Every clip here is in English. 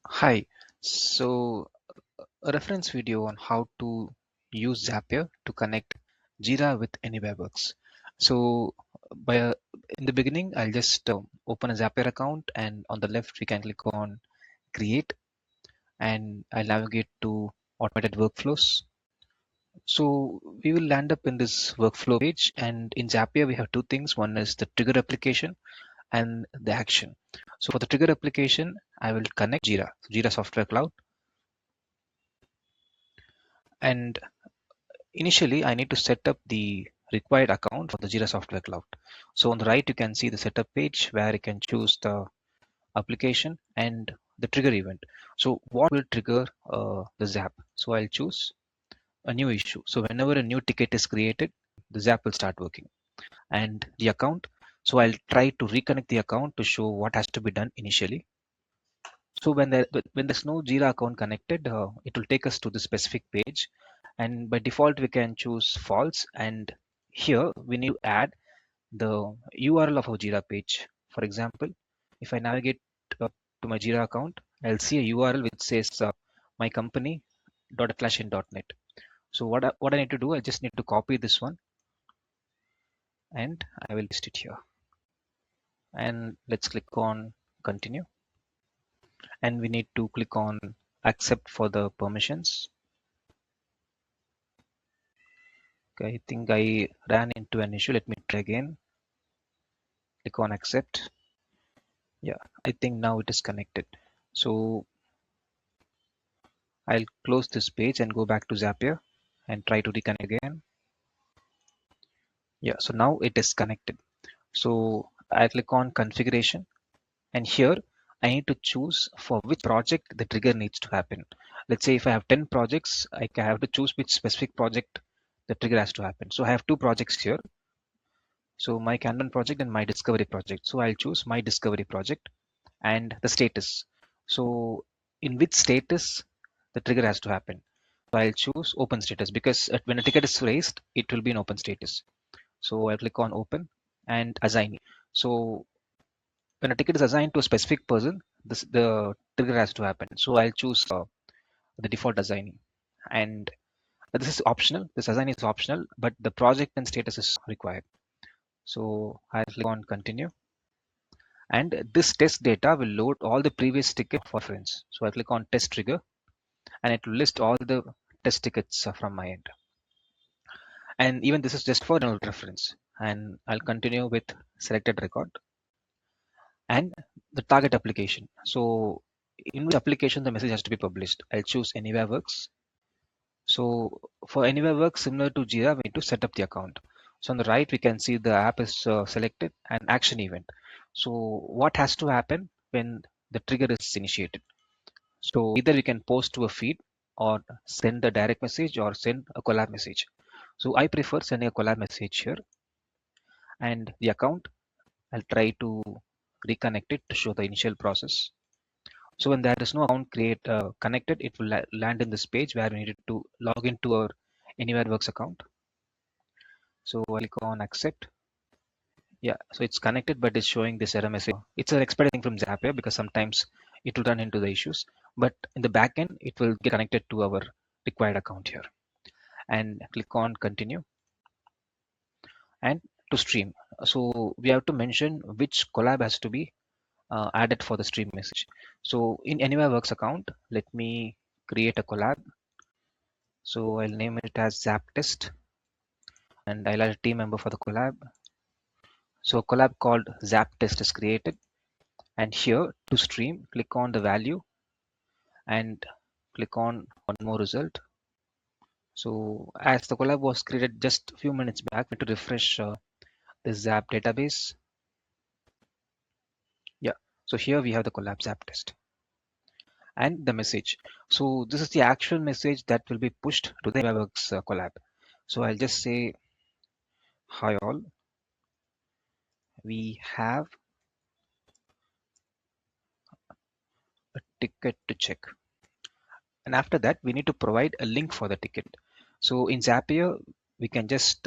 Hi, so a reference video on how to use Zapier to connect Jira with AnywhereWorks. So by in the beginning, I'll just open a Zapier account, and on the left we can click on create, and I'll navigate to automated workflows. So we will land up in this workflow page, and in Zapier we have two things. One is the trigger application and the action. So for the trigger application, I will connect Jira Software Cloud, and initially, I need to set up the required account for the Jira Software Cloud. So on the right, you can see the setup page where you can choose the application and the trigger event. So what will trigger the Zap? So I'll choose a new issue. So whenever a new ticket is created, the Zap will start working. And the account, so I'll try to reconnect the account to show what has to be done initially. So when there's no Jira account connected, it will take us to the specific page, and by default we can choose false. And here we need to add the URL of our Jira page. For example, if I navigate to my Jira account, I'll see a URL which says my company.net. So what I need to do, I just need to copy this one and I will paste it here. And let's click on continue. And we need to click on accept for the permissions. Okay, I think I ran into an issue. Let me try again. Click on accept. Yeah, I think now it is connected. So I'll close this page and go back to Zapier and try to reconnect again. Yeah, so now it is connected. So I click on configuration, and here I need to choose for which project the trigger needs to happen. Let's say if I have 10 projects, I have to choose which specific project the trigger has to happen. So I have two projects here. So my Kanban project and my discovery project. So I'll choose my discovery project and the status. So in which status the trigger has to happen. So I'll choose open status because when a ticket is raised, it will be in open status. So I'll click on open and assign. So when a ticket is assigned to a specific person, the trigger has to happen. So I'll choose the default assigning, and this is optional. This assign is optional, but the project and status is required. So I'll click on continue, and this test data will load all the previous tickets for reference. So I click on test trigger, and it will list all the test tickets from my end. And even this is just for general reference. And I'll continue with selected record and the target application. So in which application the message has to be published. I'll choose AnywhereWorks. So for AnywhereWorks, similar to Jira, we need to set up the account. So on the right, we can see the app is selected and action event. So what has to happen when the trigger is initiated? So either we can post to a feed or send a direct message or send a collab message. So I prefer sending a collab message here, and the account, I'll try to reconnect it to show the initial process. So when there is no account connected, it will land in this page where we needed to log into our AnywhereWorks account. So I'll click on accept. Yeah, so it's connected, but it's showing this error message. It's an expected thing from Zapier because sometimes it will run into the issues, but in the backend, it will get connected to our required account here. And click on continue and to stream. So we have to mention which collab has to be added for the stream message. So in AnywhereWorks account, let me create a collab. So I'll name it as Zap Test, and I'll add a team member for the collab. So a collab called Zap Test is created, and here to stream, click on the value and click on one more result. So as the collab was created just a few minutes back, we need to refresh the Zap database. Yeah, so here we have the collab Zap Test and the message. So this is the actual message that will be pushed to the AnywhereWorks collab. So I'll just say, hi all, we have a ticket to check. And after that, we need to provide a link for the ticket. So in Zapier, we can just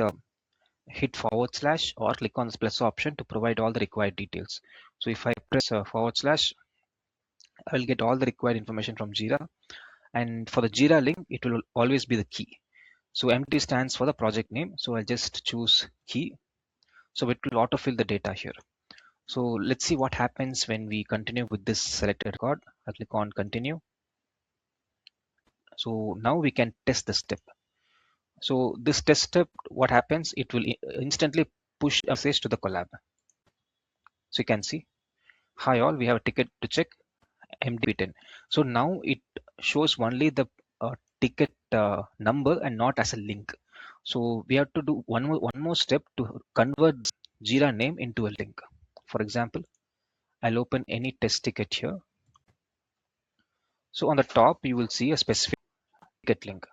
hit / or click on this plus option to provide all the required details. So if I press /, I will get all the required information from Jira. And for the Jira link, it will always be the key. So empty stands for the project name. So I'll just choose key. So it will autofill the data here. So let's see what happens when we continue with this selected record. I'll click on continue. So now we can test the step. So this test step, what happens? It will instantly push a message to the collab. So you can see, hi all, we have a ticket to check, MD10. So now it shows only the ticket number and not as a link. So we have to do one more step to convert Jira name into a link. For example, I'll open any test ticket here. So on the top, you will see a specific ticket link.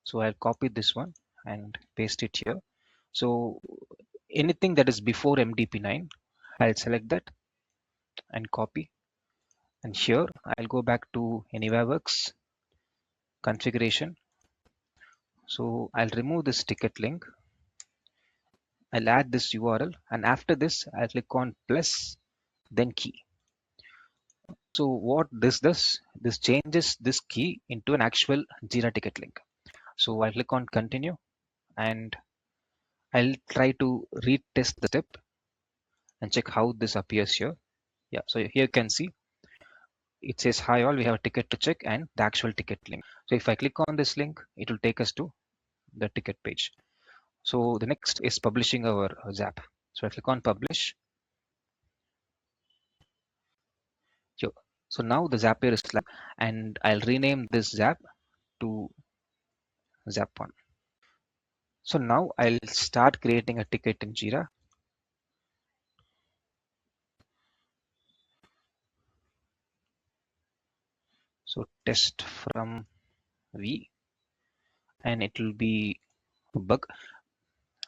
So I'll copy this one and paste it here. So anything that is before MDP9, I'll select that and copy. And here I'll go back to AnywhereWorks configuration. So I'll remove this ticket link. I'll add this URL, and after this I'll click on plus then key. So what this does, this changes this key into an actual Jira ticket link. So I'll click on continue and I'll try to retest the step and check how this appears here. Yeah, so here you can see it says hi all, we have a ticket to check and the actual ticket link. So if I click on this link, it will take us to the ticket page. So the next is publishing our Zap. So I click on publish. So now the Zapier is live and I'll rename this Zap to Zap1. So now I'll start creating a ticket in Jira. So test from V and it will be a bug.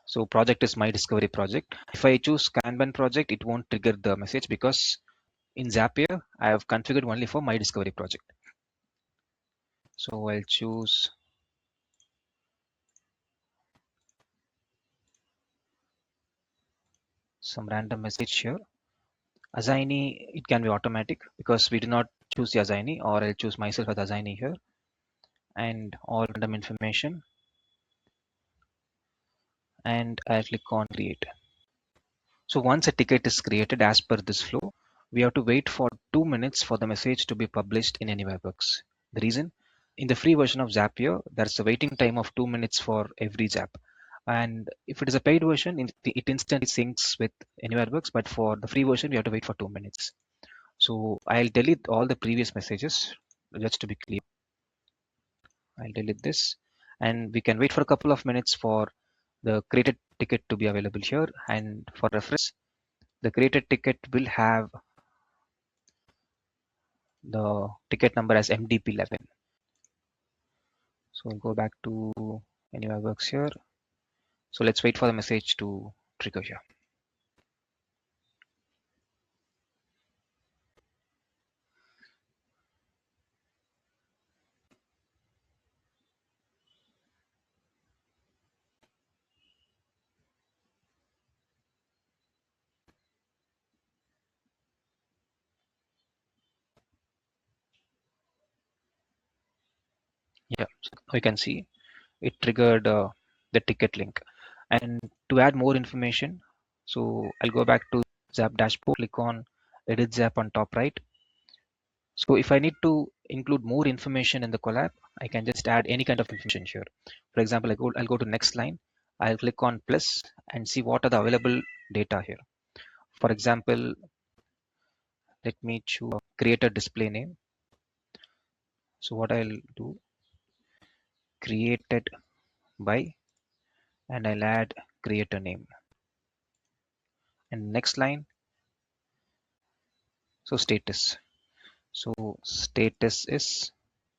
So project is my discovery project. If I choose Kanban project, it won't trigger the message because in Zapier, I have configured only for my discovery project. So I'll choose some random message here. Assignee, it can be automatic because we do not choose the assignee, or I'll choose myself as assignee here, and all random information, and I'll click on create. So once a ticket is created as per this flow, we have to wait for 2 minutes for the message to be published in AnywhereWorks. The reason, in the free version of Zapier, there's a waiting time of 2 minutes for every Zap. And if it is a paid version, it instantly syncs with AnywhereWorks, but for the free version, we have to wait for 2 minutes. So I'll delete all the previous messages just to be clear. I'll delete this and we can wait for a couple of minutes for the created ticket to be available here. And for reference, the created ticket will have the ticket number as MDP11. So we'll go back to AnywhereWorks here. So let's wait for the message to trigger here. Yeah, so you can see it triggered the ticket link. And to add more information, so I'll go back to Zap dashboard, click on edit Zap on top right. So if I need to include more information in the collab, I can just add any kind of information here. For example, I'll go to next line. I'll click on plus and see what are the available data here. For example, let me choose create a display name. So what I'll do, created by, and I'll add creator name. And next line, so status. So status is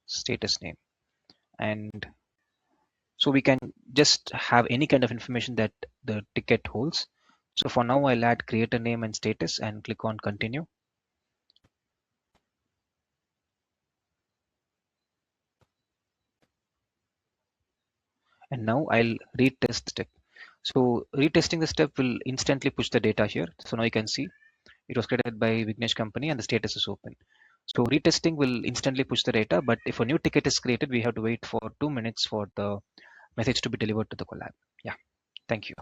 status name. And so we can just have any kind of information that the ticket holds. So for now, I'll add creator name and status and click on continue. And now I'll retest the step. So retesting the step will instantly push the data here. So now you can see it was created by Vignesh company and the status is open. So retesting will instantly push the data, but if a new ticket is created, we have to wait for 2 minutes for the message to be delivered to the collab. Yeah, thank you.